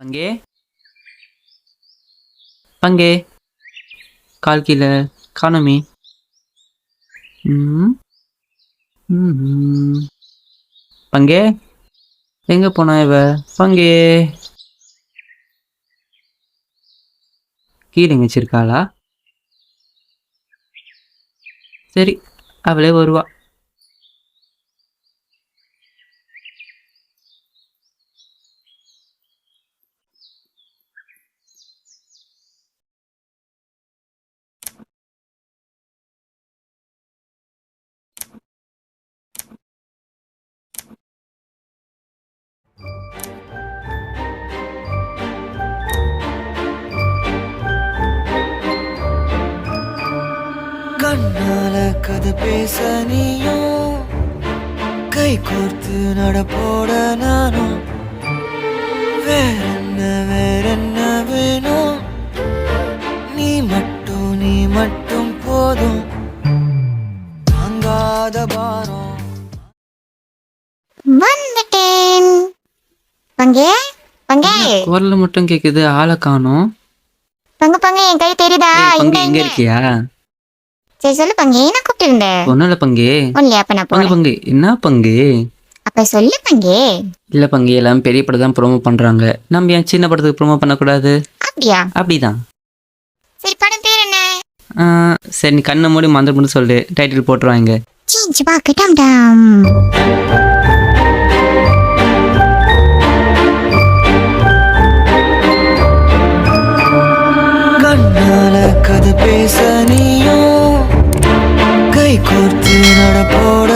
பங்கே பங்கே கால் கீழே காணோமே. ம் ம். பங்கே எங்க போனா இவ? பங்கே கீழே எங்க வச்சிருக்காளா? சரி, அவளே வருவா. கண்ணால கதை பேச நீயும், கை கோர்த்து நடப்போட நானும். வேறென்ன வேணும், நீ மட்டும் போதும். தாங்காத பாரம் வந்துட்டேன். பங்கே பங்கே குரல் மட்டும் கேக்குது, ஆளை காணோம். பங்கு பங்கு என் கை தெரியுதா? பங்கு எங்க இருக்கியா? சரி சொல்லு பங்கே, என்ன கூப்பிட்டு இருந்தேன்? ஒண்ணுல பங்கு. ஒன்லையா? அப்ப நான் பங்கு போறேன். பங்கு என்ன பங்கு? அப்ப சொல்லு பங்கே. இல்ல பங்கு, எல்லாம் பெரிய படம் தான் ப்ரோமோ பண்றாங்க, நம்ம ஏன் சின்ன படத்துக்கு ப்ரோமோ பண்ணக்கூடாது? அப்படியா? அப்படிதான். சரி, படம் பேர் என்ன? சரி, நீ கண்ணை மூடி மந்திரம் மட்டும் சொல்லு, டைட்டில் போட்டுருவாங்க. சீஞ்சு பாக்கு டம் டம். கண்ணால கதை பேச நீயும், கை கோர்த்து நடப்போட